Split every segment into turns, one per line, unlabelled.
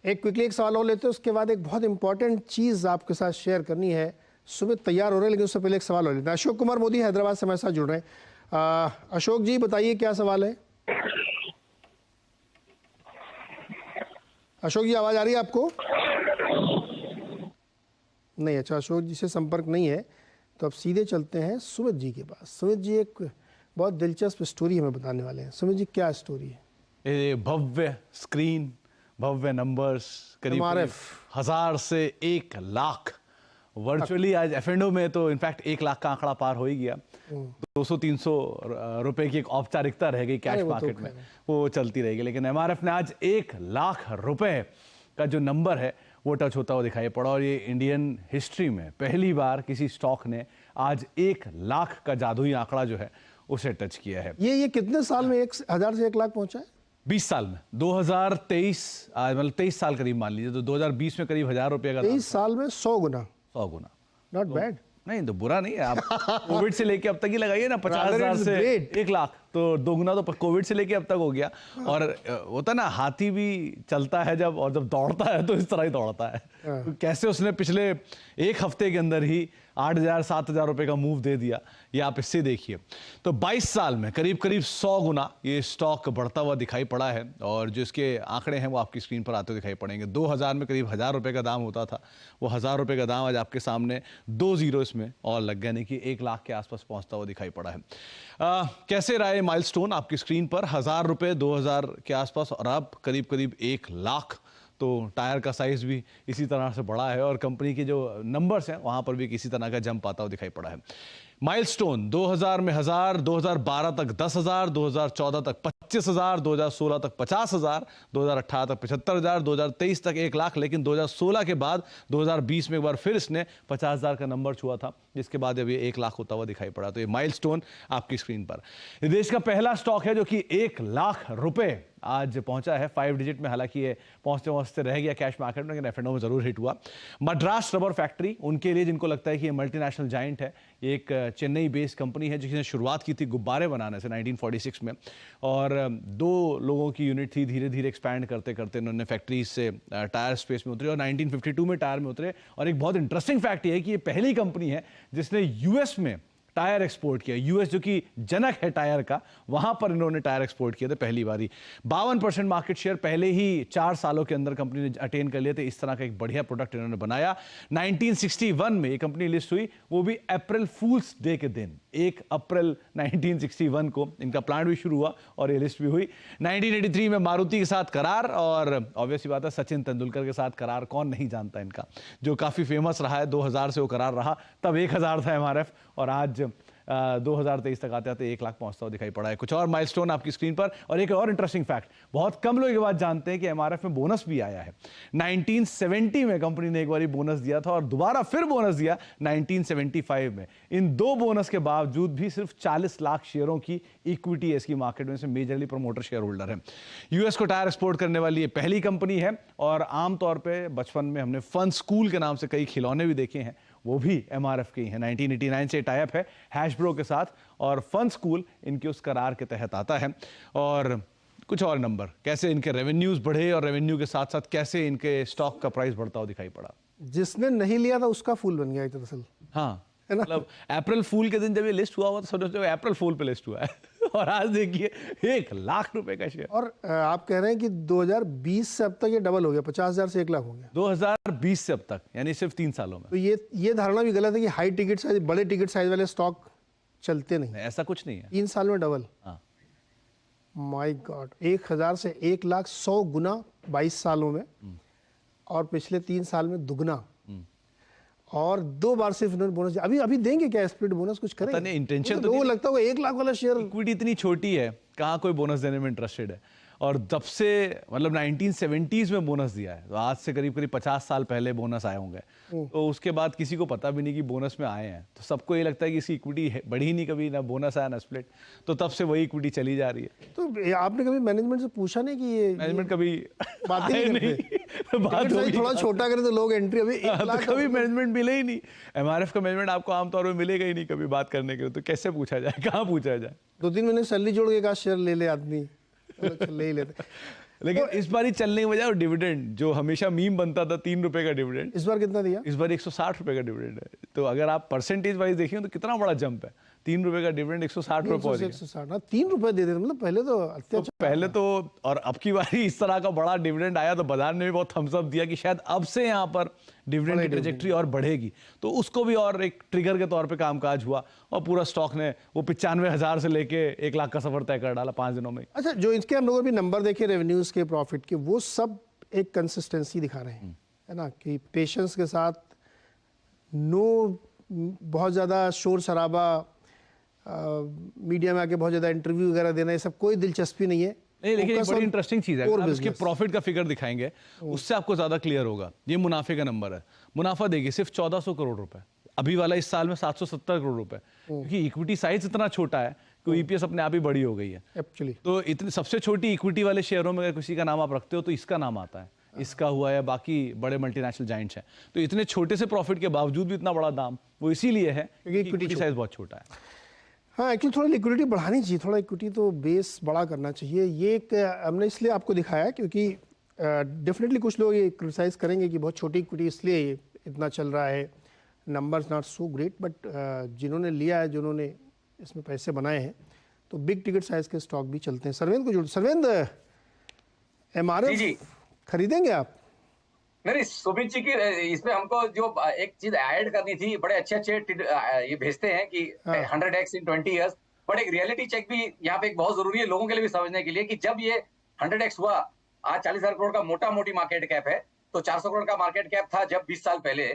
एक क्विकली एक सवाल और लेते हैं, उसके बाद एक बहुत इंपॉर्टेंट चीज़ आपके साथ शेयर करनी है। सुमित तैयार हो रहे हैं, लेकिन उससे पहले एक सवाल और लेते हैं। अशोक कुमार मोदी हैदराबाद से हमारे साथ जुड़ रहे हैं। अशोक जी बताइए क्या सवाल है। अशोक जी आवाज़ आ रही है आपको? नहीं, अच्छा अशोक जी से संपर्क नहीं है, तो अब सीधे चलते हैं सुमित जी के पास। सुमित जी एक बहुत दिलचस्प स्टोरी हमें बताने वाले हैं। सुमित जी क्या स्टोरी है?
ये भव्य स्क्रीन, भव्य नंबर्स, करीब 1000 से 1 लाख वर्चुअली आज एफएनडो में तो इनफैक्ट 1 लाख का आंकड़ा पार हो ही गया। 200-300 रुपए की एक औपचारिकता रह गई कैश मार्केट में, वो चलती रहेगी, लेकिन एमआरएफ ने आज 1 लाख रुपए का जो नंबर है वो टच होता हुआ दिखाई पड़ा। और ये इंडियन हिस्ट्री में पहली बार किसी स्टॉक ने आज 1 लाख का जादुई आंकड़ा जो है उसे टच किया है।
ये कितने साल में 1000 से 1 लाख पहुंचा है?
20 साल में। 2023 मतलब 23 साल करीब मान लीजिए, तो 2020 में करीब 1000 रुपये का
23 साल में 100 गुना।
100 गुना
नॉट बैड।
नहीं तो बुरा नहीं है। आप कोविड से लेके अब तक ही लगाइए ना, 50,000 से 1 लाख, तो 2 गुना तो कोविड से लेके अब तक हो गया। और होता ना, हाथी भी चलता है जब, और जब दौड़ता है तो इस तरह ही दौड़ता है। तो कैसे उसने पिछले 1 हफ्ते के अंदर ही 8,000-7,000 रुपए का मूव दे दिया, ये आप इससे देखिए। तो 22 साल में करीब करीब 100 गुना ये स्टॉक बढ़ता हुआ दिखाई पड़ा है। और जो इसके आंकड़े हैं वो आपकी स्क्रीन पर आते हुए दिखाई पड़ेंगे। 2000 में करीब 1000 रुपए का दाम होता था, वो 1000 रुपए का दाम आज आपके सामने 2 जीरो इसमें और लग गया, यानी कि 1 लाख के आसपास पहुंचता हुआ दिखाई पड़ा है। कैसे रहा ये माइलस्टोन आपकी स्क्रीन पर? 1000 रुपए 2000 के आसपास, और अब करीब करीब 1 लाख। तो टायर का साइज भी इसी तरह से बड़ा है और कंपनी के जो नंबर्स हैं वहां पर भी किसी तरह का जंप आता हुआ दिखाई पड़ा है। माइलस्टोन 2000 में 1000, 2012 तक 10,000, 2014 तक 25,000, 2016 तक 50,000, 2018 तक 75,000, 2023 तक 1 लाख। लेकिन 2016 के बाद 2020 में एक बार फिर इसने 50,000 का नंबर छुआ था, जिसके बाद अब ये 1 लाख होता हुआ दिखाई पड़ा। तो ये माइलस्टोन आपकी स्क्रीन पर। ये देश का पहला स्टॉक है जो कि 1 लाख रुपए आज पहुंचा है 5 डिजिट में। हालांकि ये पहुंचते पहुंचते रह गया कैश मार्केट में, लेकिन एफएनओ में जरूर हिट हुआ। मद्रास रबर फैक्ट्री, उनके लिए जिनको लगता है कि ये मल्टीनेशनल जायंट है, ये एक चेन्नई बेस्ड कंपनी है जिसने शुरुआत की थी गुब्बारे बनाने से 1946 में, और 2 लोगों की यूनिट थी। धीरे धीरे एक्सपैंड करते करते उन्होंने फैक्ट्री से टायर स्पेस में उतरे और 1952 में टायर में उतरे। और एक बहुत इंटरेस्टिंग फैक्ट ये है कि ये पहली कंपनी है जिसने यूएस में टायर एक्सपोर्ट किया। यूएस जो कि जनक है टायर का, वहां पर इन्होंने टायर एक्सपोर्ट किए थे पहली बारी। 52% मार्केट शेयर पहले ही 4 सालों के अंदर कंपनी ने अटेन कर लिए थे। इस तरह का एक बढ़िया प्रोडक्ट इन्होंने बनाया। 1961 में ये कंपनी लिस्ट हुई, वो भी अप्रैल फूल्स डे के दिन, 1 अप्रैल 1961 को इनका प्लांट भी शुरू हुआ और ये लिस्ट भी हुई। 1983 में मारुति के साथ करार, और ऑब्वियस बात है सचिन तेंदुलकर के साथ करार कौन नहीं जानता इनका, जो काफी फेमस रहा है। 2000 से वो करार रहा, तब 1000 था एमआरएफ, और आज 2023 तक आते आते 1 लाख पहुंचता हुआ दिखाई पड़ा है। कुछ और माइलस्टोन आपकी स्क्रीन पर। और एक और इंटरेस्टिंग फैक्ट, बहुत कम लोग ये बात जानते हैं कि एमआरएफ में बोनस भी आया है। 1970 में कंपनी ने एक बार बोनस दिया था और दोबारा फिर बोनस दिया 1975 में। इन 2 बोनस के बावजूद भी सिर्फ 40 लाख शेयरों की इक्विटी है इसकी मार्केट में, से मेजरली प्रमोटर शेयर होल्डर है। यूएस को टायर एक्सपोर्ट करने वाली ये पहली कंपनी है। और आमतौर पर बचपन में हमने फन स्कूल के नाम से कई खिलौने भी देखे हैं, वो भी एमआरएफ के ही हैं। 1989 से टाइप है हैशब्रो के साथ, और फन स्कूल इनके उस करार के तहत आता है। और कुछ और नंबर, कैसे इनके रेवेन्यूज बढ़े और रेवेन्यू के साथ साथ कैसे इनके स्टॉक का प्राइस बढ़ता हुआ दिखाई पड़ा।
जिसने नहीं लिया था उसका फूल बन गया दरअसल।
हाँ, मतलब अप्रैल फूल के दिन जब ये लिस्ट हुआ हुआ तो समझो अप्रैल फूल पे लिस्ट हुआ है और आज देखिए 1 लाख रुपए का शेयर।
और आप कह रहे हैं कि 2020 से अब तक ये डबल हो गया, 50,000 से 1 लाख हो गया
2020 से अब तक, यानी सिर्फ 3 सालों में।
तो ये धारणा भी गलत है कि हाई टिकट साइज, बड़े टिकट साइज वाले स्टॉक चलते नहीं।
ऐसा कुछ नहीं है।
3 साल में डबल।
हाँ,
माय गॉड, 1000 से 1 लाख 100 गुना 22 सालों में, और पिछले 3 साल में दुगना। और 2 बार सिर्फ इन्होंने बोनस दिया। अभी देंगे क्या स्प्लिट बोनस, कुछ करेंगे?
नहीं, इंटेंशन तो
लोगों को लगता होगा 1 लाख वाला शेयर,
इक्विटी इतनी छोटी है, कहाँ कोई बोनस देने में इंटरेस्टेड है। और जब से मतलब 1970s में बोनस दिया है, तो आज से करीब करीब 50 साल पहले बोनस आए होंगे, तो उसके बाद किसी को पता भी नहीं कि बोनस में आए हैं। तो सबको ये लगता है कि इसकी इक्विटी बढ़ी नहीं, कभी ना बोनस आया ना स्प्लिट, तो तब से वही इक्विटी चली जा रही है।
तो आपने कभी मैनेजमेंट से पूछा नहीं कि ये
मैनेजमेंट कभी
बात ही नहीं
बात
थोड़ा छोटा करें तो लोग एंट्री अभी 1 लाख,
कभी मैनेजमेंट मिले ही नहीं। एमआरएफ का मैनेजमेंट आपको आमतौर पर मिलेगा ही नहीं कभी बात करने के लिए, तो कैसे पूछा जाए, कहाँ पूछा जाए।
2-3 महीने सैलरी जोड़ के कहा शेयर ले ले आदमी, ले ही लेते।
लेकिन इस बार ही चलने की वजह डिविडेंड जो हमेशा मीम बनता था 3 रुपए का डिविडेंड,
इस बार कितना दिया?
इस बार 160 रुपए का डिविडेंड है। तो अगर आप परसेंटेज वाइज देखें तो कितना बड़ा जंप है, 3 रुपए का डिविडेंड 160 रुपए पहुंच गया।
160 3 रुपए दे देते, मतलब पहले तो अत्याचार।
पहले तो, और अब की बारी इस तरह का बड़ा डिविडेंड आया तो बाजार ने भी बहुत थम्स अप दिया कि शायद अब से यहाँ पर डिविडेंड की ट्रेजेक्टरी और बढ़ेगी, तो उसको भी और एक ट्रिगर के तौर पे कामकाज हुआ और पूरा स्टॉक ने वो 95,000 से लेके 1 लाख का सफर तय कर डाला 5 दिनों में।
अच्छा, जो इसके हम लोगों भी नंबर देखे रेवेन्यूज के, प्रॉफिट के, वो सब एक कंसिस्टेंसी दिखा रहे हैं, है ना, कि पेशेंस के साथ, नो बहुत ज़्यादा शोर शराबा, मीडिया में आके बहुत ज़्यादा इंटरव्यू वगैरह देना, ये सब कोई दिलचस्पी नहीं है।
नहीं, लेकिन एक बड़ी इंटरेस्टिंग चीज है,
core
आप इसके
business।
प्रॉफिट का फिगर दिखाएंगे उससे आपको ज्यादा क्लियर होगा। ये मुनाफे का नंबर है, मुनाफा देखिए सिर्फ 1400 करोड़ रुपए, अभी वाला इस साल में 770 करोड़ रुपए, क्योंकि इक्विटी साइज इतना छोटा है कि ईपीएस अपने आप ही बड़ी हो गई है
एक्चुअली।
तो इतनी सबसे छोटी इक्विटी वाले शेयरों में अगर किसी का नाम आप रखते हो तो इसका नाम आता है, इसका हुआ या बाकी बड़े मल्टीनेशनल जाइंट्स हैं। तो इतने छोटे से प्रॉफिट के बावजूद भी इतना बड़ा दाम वो इसीलिए है क्योंकि इक्विटी साइज बहुत छोटा है।
हाँ, एक्चुअली थोड़ा लिक्विडिटी बढ़ानी चाहिए, थोड़ा इक्विटी तो बेस बड़ा करना चाहिए। ये एक हमने इसलिए आपको दिखाया क्योंकि डेफिनेटली कुछ लोग ये क्रिटिसाइज करेंगे कि बहुत छोटी इक्विटी इसलिए ये इतना चल रहा है, numbers not so great, but जिन्होंने लिया है, जिन्होंने इसमें पैसे बनाए हैं, तो बिग टिकट साइज के स्टॉक भी चलते हैं। सर्वेंद्र को जोड़, सर्वेंद्र एमआरएफ खरीदेंगे आप?
नहीं, सुमित जी की इसमें हमको जो एक चीज ऐड करनी थी, बड़े अच्छे ये भेजते हैं कि 100x इन 20 इयर्स, बट एक रियलिटी चेक भी यहाँ पे एक बहुत जरूरी है लोगों के लिए भी समझने के लिए कि जब ये 100x हुआ, आज 40,000 करोड़ का मोटा मोटी मार्केट कैप है, तो 400 करोड़ का मार्केट कैप था जब 20 साल पहले,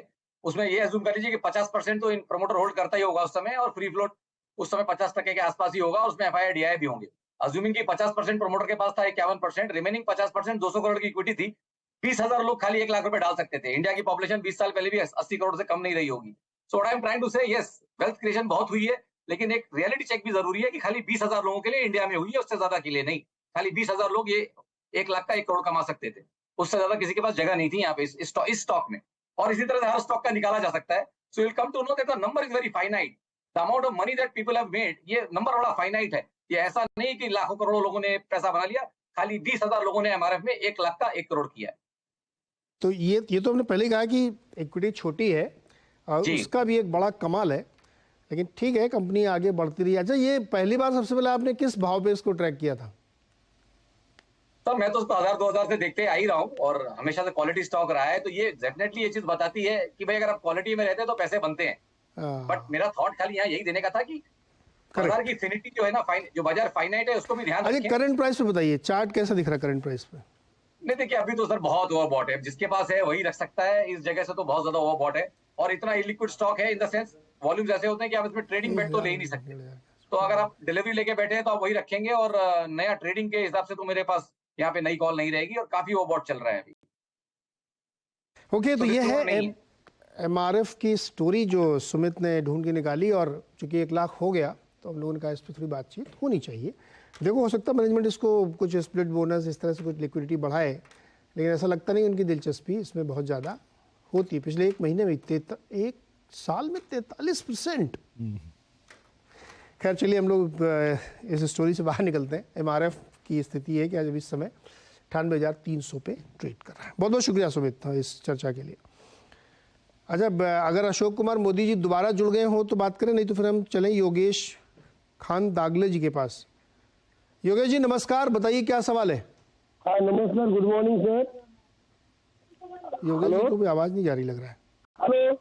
उसमें ये अज्यूम कर लीजिए कि 50% तो इन प्रमोटर होल्ड करता ही होगा उस समय, और फ्री फ्लोट उस समय 50% के आसपास ही होगा, उसमें एफआईआई डीआई भी होंगे। अज्यूमिंग की 50% प्रमोटर के पास था, 51%, रिमेनिंग 50% 200 करोड़ की इक्विटी थी, 20,000 लोग खाली 1 लाख रुपए डाल सकते थे। इंडिया की पॉपुलेशन 20 साल पहले भी 80 करोड़ से कम नहीं रही होगी। So what I am trying to say, yes, wealth creation बहुत हुई है, लेकिन एक रियलिटी चेक भी जरूरी है कि खाली 20,000 लोगों के लिए इंडिया में हुई है, उससे ज्यादा के लिए नहीं। खाली 20,000 लोग ये 1 लाख का 1 करोड़ कमा सकते थे, उससे ज्यादा किसी के पास जगह नहीं थी यहाँ पे इस स्टॉक में। और इसी तरह से हर स्टॉक का निकाला जा सकता है। So you will come to know that the number is very finite, the amount of money that people have made, ये नंबर बड़ा फाइनाइट है। ये ऐसा नहीं कि लाखों करोड़ों लोगों ने पैसा बना लिया, खाली 20,000 लोगों ने एमआरएफ में 1 लाख का 1 करोड़ किया है।
तो ये तो हमने पहले कहा कि इक्विटी छोटी है और उसका भी एक बड़ा कमाल है, लेकिन ठीक है, कंपनी आगे बढ़ती रही। अच्छा, ये पहली बार सबसे पहले आपने किस भाव पे इसको ट्रैक किया था?
सर मैं तो उसको 1,000-2,000 से देखते आ ही रहा हूँ और हमेशा से क्वालिटी स्टॉक रहा है, तो ये डेफिनेटली ये चीज बताती है कि भाई अगर आप क्वालिटी में रहते हैं तो पैसे बनते हैं। बट मेरा थॉट खाली यहाँ यही देने का था कि बाजार की फिनिटी जो है ना, जो बाजार फाइनाइट है, उसको भी ध्यान रखें।
करंट प्राइस पे बताइए, चार्ट कैसा दिख रहा है करंट प्राइस पे?
नहीं देखिए, अभी तो सर बहुत ओवरबॉट है, जिसके पास है वही रख सकता है, इस जगह से तो बहुत ज्यादा ओवरबॉट है और इतना इलिक्विड स्टॉक है, इन द सेंस वॉल्यूम्स ऐसे होते हैं कि आप इसमें ट्रेडिंग बेट तो ले ही नहीं सकते। तो अगर आप डिलीवरी लेके बैठे हैं तो आप वही रखेंगे, और नया ट्रेडिंग के हिसाब से तो मेरे पास यहाँ पे नई कॉल नहीं रहेगी, और काफी ओवरबॉट चल रहा है अभी।
ओके, तो ये है एमआरएफ की स्टोरी जो सुमित ने ढूंढ के निकाली, और चूंकि 1 लाख हो गया तो हम लोगों ने कहा इस पर थोड़ी बातचीत होनी चाहिए। देखो, हो सकता है मैनेजमेंट इसको कुछ स्प्लिट बोनस इस तरह से कुछ लिक्विडिटी बढ़ाए, लेकिन ऐसा लगता नहीं उनकी दिलचस्पी इसमें बहुत ज़्यादा होती है। पिछले 1 महीने में 1 साल में 43%। खैर चलिए, हम लोग इस स्टोरी से बाहर निकलते हैं। एमआरएफ की स्थिति है कि आज इस समय 98,300 पे ट्रेड कर रहा है। बहुत बहुत शुक्रिया सुमित इस चर्चा के लिए। अच्छा, अगर अशोक कुमार मोदी जी दोबारा जुड़ गए हो तो बात करें, नहीं तो फिर हम चलें योगेश खान दागले जी के पास। योगेश जी नमस्कार, बताइए क्या सवाल है?
हाँ नमस्कार, good morning sir.
Yogesh ji को भी आवाज नहीं जा रही लग रहा है।
हेलो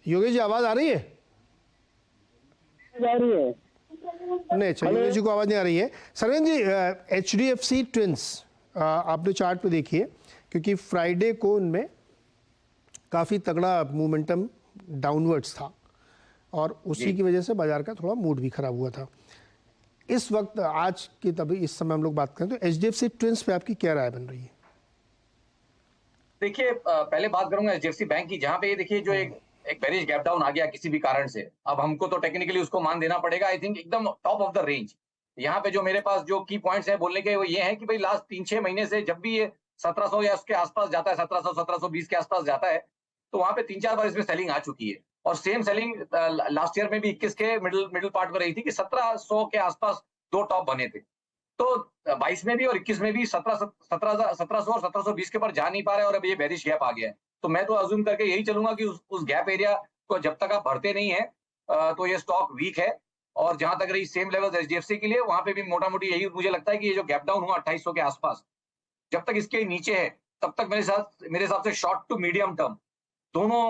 योगेश जी, आवाज आ रही है?
जा रही है?
नहीं, अच्छा, योगेश जी को आवाज नहीं आ रही है। सरवेंद्र जी, HDFC ट्विंस आपने चार्ट पे देखिए, क्योंकि फ्राइडे को उनमें काफ़ी तगड़ा मोमेंटम डाउनवर्ड्स था और उसी की वजह से बाजार का थोड़ा मूड भी खराब हुआ था। इस वक्त आज की तभी इस समय हम लोग बात करें तो HDFC ट्विंस पे आपकी क्या राय बन रही है?
देखिए, पहले बात करूंगा HDFC बैंक की, जहां पे ये देखिए जो एक बेरिश गैप डाउन आ गया किसी भी कारण से, अब हमको तो टेक्निकली उसको मान देना पड़ेगा। आई थिंक एकदम टॉप ऑफ द रेंज। यहाँ पे जो मेरे पास जो की पॉइंट्स है बोलने के, वो ये है कि भाई लास्ट 3-6 महीने से जब भी ये 1700 या उसके आसपास जाता है, 1700 1720 के आसपास जाता है, तो वहां पे 3-4 बार इसमें सेलिंग आ चुकी है। और सेम सेलिंग लास्ट ईयर में भी 21 के मिडिल पार्ट में रही थी कि 1700 के आसपास 2 टॉप बने थे। तो 22 में भी और 21 में भी 1700 और 1720 के ऊपर जा नहीं पा रहे और अब ये बेरिश गैप आ गया है। तो मैं तो अज्यूम करके यही चलूंगा कि उस गैप एरिया को जब तक आप भरते नहीं है तो ये स्टॉक वीक है। और जहां तक रही सेम लेवल एचडीएफसी के लिए, वहां पे भी मोटा मोटी यही मुझे लगता है कि ये जो गैप डाउन हुआ 2800 के आसपास, जब तक इसके नीचे है तब तक मेरे हिसाब से शॉर्ट टू मीडियम टर्म दोनों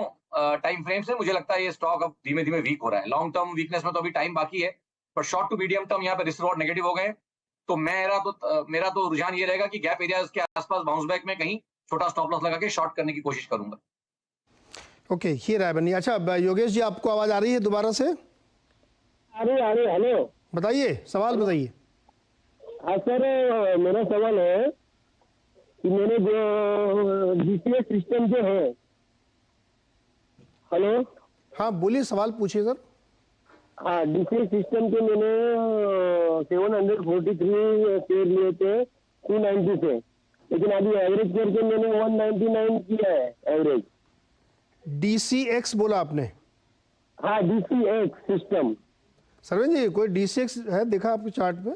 टाइम फ्रेम से मुझे लगता है ये स्टॉक अब धीमे धीमे वीक हो रहा है। लॉन्ग टर्म वीकनेस में तो अभी टाइम बाकी है, पर शॉर्ट टू मीडियम टर्म यहाँ पे रिस्क रिवॉर्ड नेगेटिव हो गए। तो मेरा तो रुझान ये रहेगा कि गैप एरियाज के आसपास बाउंस बैक में कहीं छोटा स्टॉप लॉस लगा के शॉर्ट करने की कोशिश करूंगा।
ओके, ये राय बनी। अच्छा योगेश जी, आपको आवाज आ रही है दोबारा से?
अरे हेलो,
बताइए, सवाल बताइए।
हाँ सर, मेरा सवाल है कि मैंने जो जीपीएस सिस्टम जो है, हेलो,
हाँ बोलिए, सवाल पूछिए सर।
हाँ, जीपीएस सिस्टम के मैंने 743 शेयर लिए थे 290 से, लेकिन अभी एवरेज करके मैंने 199 किया है एवरेज।
DCX बोला आपने?
हाँ, DCX सिस्टम।
सरवीन जी, कोई DCX है देखा आपके चार्ट पे?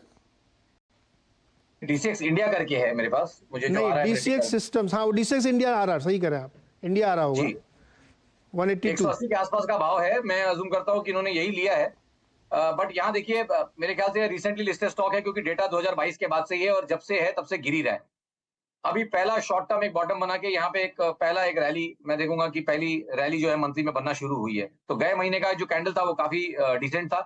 DCX इंडिया करके है मेरे पास, मुझे जो आ रहा है
DCX सिस्टम्स, हाँ वो DCX इंडिया आ रहा है, सही कह रहे हैं आप, इंडिया आ रहा होगा। 182
180 के आसपास का भाव है। मैं अज्यूम करता हूँ कि इन्होंने यही लिया है। बट यहाँ देखिए, मेरे ख्याल से रिसेंटली लिस्टेड स्टॉक है क्योंकि डेटा 2022 के बाद से ही है और जब से है तब से गिर ही रहा है। अभी पहला शॉर्ट टर्म एक बॉटम बना के यहाँ पे एक रैली मैं देखूंगा कि पहली रैली जो है मंथली में बनना शुरू हुई है। तो गए महीने का जो कैंडल था वो काफी डिसेंट था,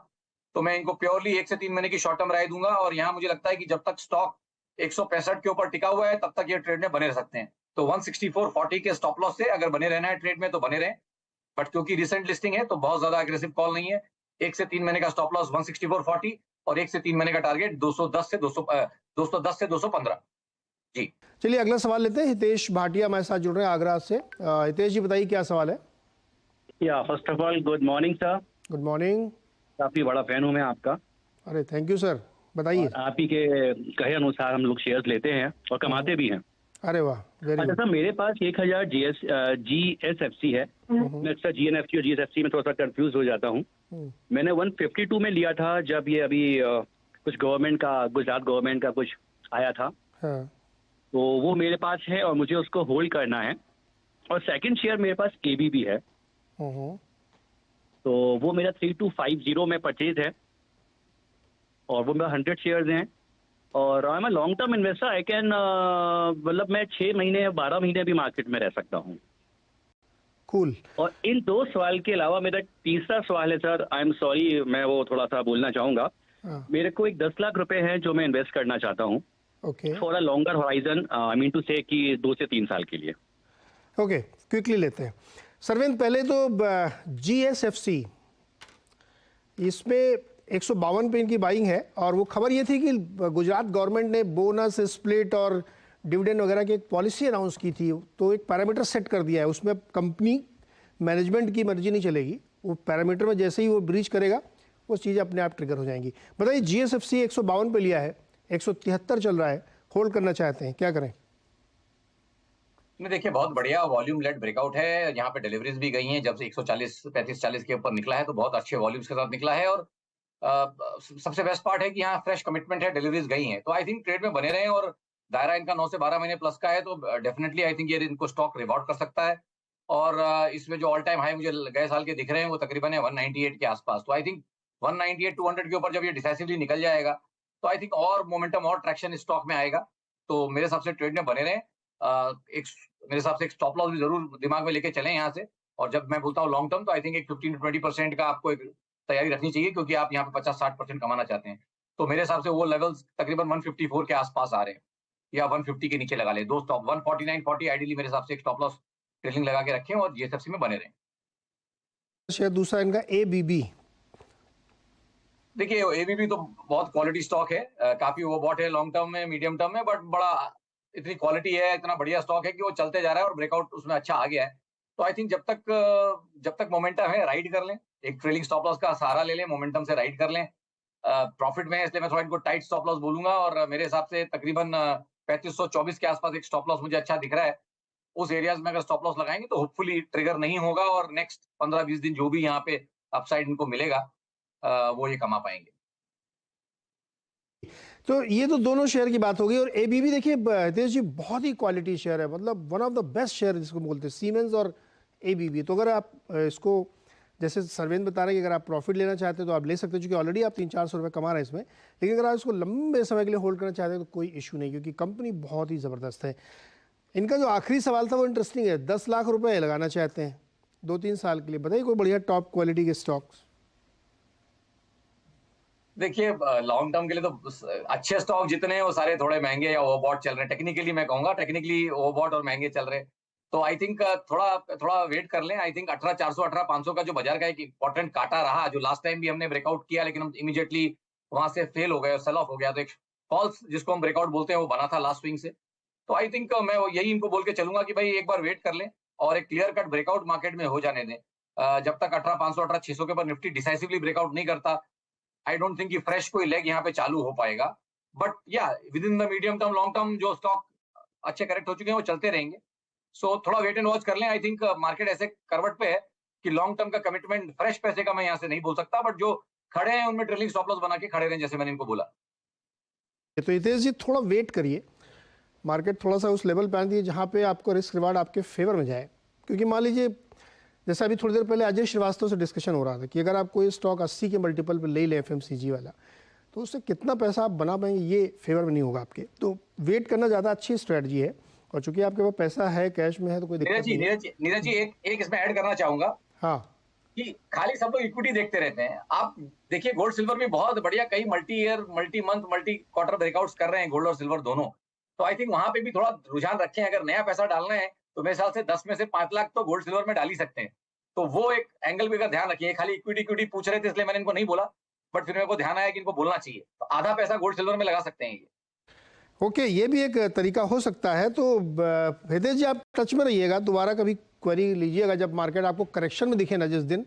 तो मैं इनको प्योरली 1 से 3 महीने की शॉर्ट टर्म राय दूंगा। और यहाँ मुझे लगता है कि जब तक स्टॉक 165 के ऊपर टिका हुआ है तब तक ये ट्रेड में बने रह सकते हैं। तो 164.40 के स्टॉप लॉस से अगर बने रहना है ट्रेड में तो बने रहें, बट क्योंकि रिसेंट लिस्टिंग है तो बहुत ज्यादा एग्रेसिव कॉल नहीं है। 1 से 3 महीने का स्टॉप लॉस 164.40 और 1 से 3 महीने का टारगेट 210 से 215। जी
चलिए अगला सवाल लेते हैं। हितेश भाटिया हमारे साथ जुड़ रहे हैं आगरा से। हितेश जी बताइए क्या सवाल है?
या first of all good morning sir.
Good morning.
काफी बड़ा फैन हूं मैं आपका।
अरे थैंक यू सर, बताइए।
आप ही के कहे अनुसार हम लोग शेयर्स लेते हैं और कमाते भी हैं।
अरे वाह, वेरी
अच्छा
गुड।
सर, मेरे पास 1000 GSFC है। मैं अक्सर GNFC और GSFC में थोड़ा सा कंफ्यूज हो जाता हूँ। मैंने 152 में लिया था जब ये अभी कुछ गुजरात गवर्नमेंट का कुछ आया था,
हाँ।
तो वो मेरे पास है और मुझे उसको होल्ड करना है। और सेकंड शेयर मेरे पास ABB है, तो वो मेरा 3250 में परचेज है और वो मेरा 100 शेयर्स हैं। और I am a long term investor, I can मतलब मैं 6 महीने या 12 महीने भी मार्केट में रह सकता हूँ।
कूल।
और इन 2 सवाल के अलावा मेरा तीसरा सवाल है सर, आई एम सॉरी मैं वो थोड़ा सा बोलना चाहूँगा। मेरे को एक 10 लाख रुपए है जो मैं इन्वेस्ट करना चाहता हूँ for a longer horizon, I mean to say कि 2 से 3 साल के लिए।
ओके, क्विकली लेते हैं। सरविंद, पहले तो GSFC, इसमें 152 पे इनकी बाइंग है और वो खबर ये थी कि गुजरात गवर्नमेंट ने बोनस स्प्लिट और डिविडेंड वगैरह की एक पॉलिसी अनाउंस की थी, तो एक पैरामीटर सेट कर दिया है। उसमें कंपनी मैनेजमेंट की मर्जी नहीं चलेगी, वो पैरामीटर में जैसे ही वो ब्रीच करेगा वो चीज़ें अपने आप ट्रिगर हो जाएंगी। बताइए, GSFC 152 पे लिया है, 173 चल रहा है, होल्ड करना चाहते हैं, क्या करें?
नहीं देखिए, बहुत बढ़िया वॉल्यूम लेड ब्रेकआउट है। यहाँ पे डिलीवरीज भी गई हैं, जब से 140 35-40 के ऊपर निकला है तो बहुत अच्छे वॉल्यूम्स के साथ निकला है। और सबसे बेस्ट पार्ट है कि यहाँ फ्रेश कमिटमेंट है, डिलीवरीज गई हैं, तो आई थिंक ट्रेड में बने रहे। और दायरा इनका 9 से 12 महीने प्लस का है, तो डेफिनेटली आई थिंक ये इनको स्टॉक रिवॉर्ड कर सकता है। और इसमें जो ऑल टाइम हाई मुझे गए साल के दिख रहे हैं वो तकरीबन है 198 के आसपास। तो आई थिंक 198 200 के ऊपर जब ये डिसाइसिवली निकल जाएगा तो आई थिंक और मोमेंटम और ट्रैक्शन इस स्टॉक में आएगा। तो मेरे हिसाब से ट्रेड में बने रहे। मेरे हिसाब से एक स्टॉप लॉस भी जरूर दिमाग में लेके चलें यहाँ से। और जब मैं बोलता हूँ लॉन्ग टर्म, तो आई थिंक एक 15 to 20% का आपको एक तैयारी रखनी चाहिए, क्योंकि आप यहाँ पे 50-60% कमाना चाहते हैं। तो मेरे हिसाब से वो लेवल्स तकरीबन 154 के आसपास आ रहे हैं, या 150 के नीचे लगा ले। 2 स्टॉप 149-40 आइडियली मेरे हिसाब से एक स्टॉप लॉस ट्रेलिंग लगा के रखें और GSFC में बने रहें।
शेयर दूसरा इनका ABB।
देखिए, ABB तो बहुत क्वालिटी स्टॉक है, काफी ओवरबॉट है लॉन्ग टर्म में, मीडियम टर्म में, बट बड़ा इतनी क्वालिटी है, इतना बढ़िया स्टॉक है कि वो चलते जा रहा है और ब्रेकआउट उसमें अच्छा आ गया है। तो आई थिंक जब तक मोमेंटम है राइड कर लें, एक ट्रेलिंग स्टॉप लॉस का सहारा ले लें, मोमेंटम से राइड कर लें। प्रॉफिट में है इसलिए मैं थोड़ा इनको टाइट स्टॉप लॉस बोलूंगा। और मेरे हिसाब से तकरीबन 3524 के आसपास एक स्टॉप लॉस मुझे अच्छा दिख रहा है। उस एरियाज में अगर स्टॉप लॉस लगाएंगे तो होपफुली ट्रिगर नहीं होगा और नेक्स्ट 15-20 दिन जो भी यहाँ पे अपसाइड इनको मिलेगा वो ये कमा पाएंगे।
तो ये तो दोनों शेयर की बात हो गई। और एबीबी देखिए हितेश जी बहुत ही क्वालिटी शेयर है, मतलब one of the best share जिसको बोलते हैं, सीमेंस और एबीबी। तो अगर आप इसको जैसे सर्वेन बता रहे हैं कि अगर आप प्रॉफिट लेना चाहते हैं तो आप ले सकते हैं, क्योंकि ऑलरेडी आप 300-400 रुपये कमा रहे हैं इसमें। लेकिन अगर आप इसको लंबे समय के लिए होल्ड करना चाहते हैं तो कोई इशू नहीं, क्योंकि कंपनी बहुत ही ज़बरदस्त है। इनका जो आखिरी सवाल था वो इंटरेस्टिंग है, 10 लाख रुपए लगाना चाहते हैं 2-3 साल के लिए, बताइए कोई बढ़िया टॉप क्वालिटी के स्टॉक्स।
देखिए लॉन्ग टर्म के लिए तो अच्छे स्टॉक जितने हैं वो सारे थोड़े महंगे या ओवरबॉट चल रहे हैं। टेक्निकली मैं कहूंगा टेक्निकली ओवरबॉट और महंगे चल रहे हैं। तो आई थिंक थोड़ा वेट कर लें। आई थिंक 18,400 18,500 का जो बाजार का एक इंपॉर्टेंट काटा रहा, जो लास्ट टाइम भी हमने ब्रेकआउट किया लेकिन हम इमीडिएटली वहां से फेल हो गए, सेल ऑफ हो गया। तो एक फॉल्स जिसको हम ब्रेकआउट बोलते हैं वो बना था लास्ट स्विंग से। तो आई थिंक मैं यही इनको बोल के चलूंगा कि भाई एक बार वेट कर लें और एक क्लियर कट ब्रेकआउट मार्केट में हो जाने दें। जब तक 18,500 18,600 के ऊपर निफ्टी डिसाइसिवली ब्रेकआउट नहीं करता, आई डोंट थिंक कि फ्रेश कोई लेग यहाँ पे चालू हो पाएगा। बट या with in the medium term long term जो स्टॉक अच्छे करेक्ट हो चुके हैं वो चलते रहेंगे। सो थोड़ा वेट एंड वॉच कर लें। आई थिंक मार्केट ऐसे करवट पे है कि लॉन्ग टर्म का कमिटमेंट फ्रेश पैसे का मैं यहाँ से नहीं बोल सकता, बट जो खड़े हैं उनमें ट्रेलिंग स्टॉप लॉस बना के खड़े रहें, जैसे मैंने इनको बोला।
तो हितेश जी थोड़ा वेट करिए, मार्केट थोड़ा सा उस लेवल पे आती है जहाँ पे आपको रिस्क रिवार्ड आपके फेवर में जाए। क्योंकि मान लीजिए जैसा अभी थोड़ी देर पहले अजय श्रीवास्तव से डिस्कशन हो रहा था कि अगर आप कोई स्टॉक 80 के मल्टीपल पे ले लें एफएमसीजी वाला, तो उससे कितना पैसा आप बना पाएंगे ये फेवर में नहीं होगा आपके। तो वेट करना ज़्यादा अच्छी स्ट्रेटजी है। और चूंकि आपके पास पैसा है, कैश में है, तो कोई दिक्कत नहीं है।
नीरज जी एक इसमें ऐड करना चाहूंगा।
हाँ,
कि खाली सब लोग इक्विटी देखते रहते हैं। आप देखिए गोल्ड सिल्वर भी बहुत बढ़िया कई multi year, multi month, multi quarter breakouts कर रहे हैं गोल्ड और सिल्वर दोनों। तो आई थिंक वहां पे भी थोड़ा रुझान रखें। अगर नया पैसा डालना है तो मेरे ख्याल से 10 में से 5 लाख तो गोल्ड सिल्वर में डाल ही सकते हैं। तो वो एक एंगल भी अगर ध्यान रखिए। खाली इक्विटी पूछ रहे थे इसलिए मैंने इनको नहीं बोला, बट फिर मेरे को ध्यान आया कि इनको बोलना चाहिए। तो आधा पैसा गोल्ड सिल्वर में लगा सकते हैं ये।
ओके, ये भी एक तरीका हो सकता है। तो हितेश जी आप टच में रहिएगा, दोबारा कभी क्वेरी लीजिएगा जब मार्केट आपको करेक्शन में दिखे ना, जिस दिन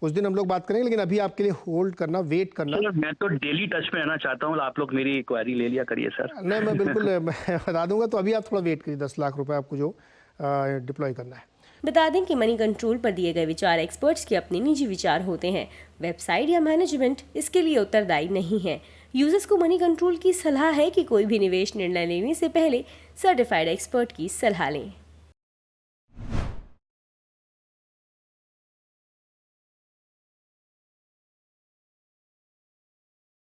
उस दिन हम लोग बात करेंगे। लेकिन अभी आपके लिए होल्ड करना, वेट करना।
मैं तो डेली टच में रहना चाहता हूँ, आप लोग मेरी क्वेरी ले लिया करिए सर।
नहीं, मैं बिल्कुल मैं बता दूंगा। तो अभी आप थोड़ा वेट करिए, 10 लाख रुपए आपको जो डिप्लॉय करना है।
बता दें कि मनी कंट्रोल पर दिए गए विचार एक्सपर्ट्स के अपने निजी विचार होते हैं। वेबसाइट या मैनेजमेंट इसके लिए उत्तरदायी नहीं है। यूजर्स को मनी कंट्रोल की सलाह है कि कोई भी निवेश निर्णय लेने से पहले सर्टिफाइड एक्सपर्ट की सलाह लें।